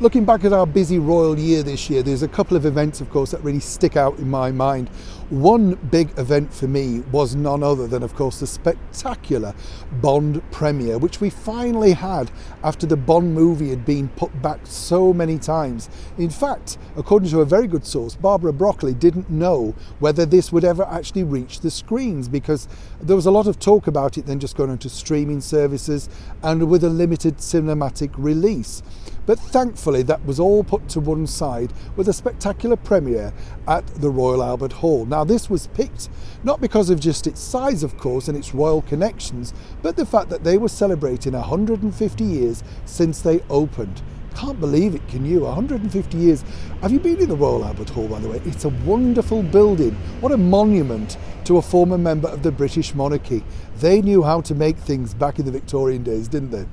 Looking back at our busy royal year this year, there's a couple of events, of course, that really stick out in my mind. One big event for me was none other than, of course, the spectacular Bond premiere, which we finally had after the Bond movie had been put back so many times. In fact, according to a very good source, Barbara Broccoli didn't know whether this would ever actually reach the screens, because there was a lot of talk about it then just going into streaming services and with a limited cinematic release. But thankfully that was all put to one side with a spectacular premiere at the Royal Albert Hall. Now this was picked not because of just its size, of course, and its royal connections, but the fact that they were celebrating 150 years since they opened. Can't believe it, can you? 150 years. Have you been in the Royal Albert Hall, by the way? It's a wonderful building. What a monument to a former member of the British monarchy. They knew how to make things back in the Victorian days, didn't they?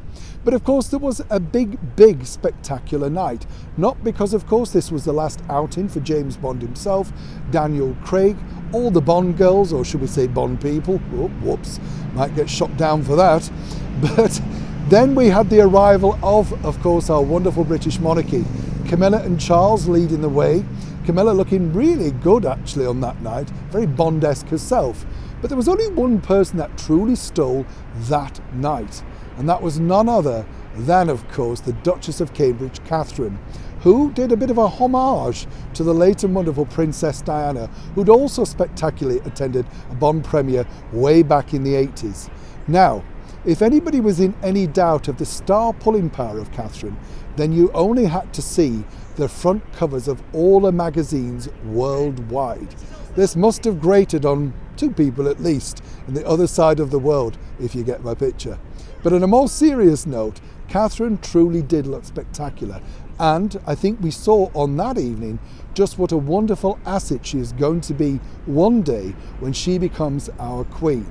But of course there was a big spectacular night. Not because, of course, this was the last outing for James Bond himself, Daniel Craig, all the Bond girls, or should we say Bond people. Oh, whoops, might get shot down for that. But then we had the arrival of course, our wonderful British monarchy. Camilla and Charles leading the way. Camilla looking really good actually on that night, very Bond-esque herself. But there was only one person that truly stole that night, and that was none other than, of course, the Duchess of Cambridge, Catherine, who did a bit of a homage to the late and wonderful Princess Diana, who'd also spectacularly attended a Bond premiere way back in the 80s. Now, if anybody was in any doubt of the star pulling power of Catherine, then you only had to see the front covers of all the magazines worldwide. This must have grated on two people at least in the other side of the world, if you get my picture. But on a more serious note, Catherine truly did look spectacular, and I think we saw on that evening just what a wonderful asset she is going to be one day when she becomes our Queen.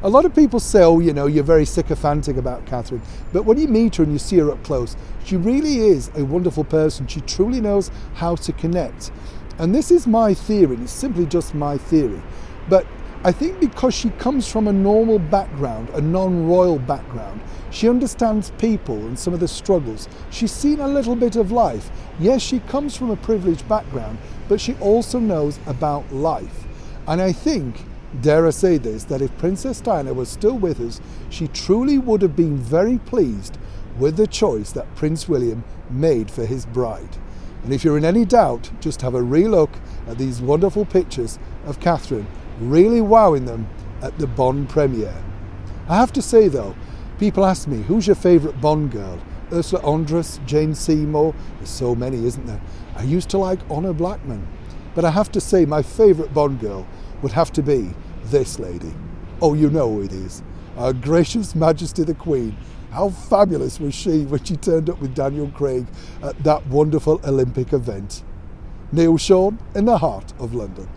A lot of people say, oh, you know, you're very sycophantic about Catherine, but when you meet her and you see her up close, she really is a wonderful person. She truly knows how to connect. And this is my theory, it's simply just my theory. But I think because she comes from a normal background, a non-royal background, she understands people and some of the struggles. She's seen a little bit of life. Yes, she comes from a privileged background, but she also knows about life. And I think, dare I say this, that if Princess Diana was still with us, she truly would have been very pleased with the choice that Prince William made for his bride. And if you're in any doubt, just have a relook at these wonderful pictures of Catherine really wowing them at the Bond premiere. I have to say though, people ask me, who's your favourite Bond girl? Ursula Andress, Jane Seymour, there's so many, isn't there? I used to like Honor Blackman, but I have to say my favourite Bond girl would have to be this lady. Oh, you know who it is. Our gracious Majesty the Queen. How fabulous was she when she turned up with Daniel Craig at that wonderful Olympic event. Neil Sean in the heart of London.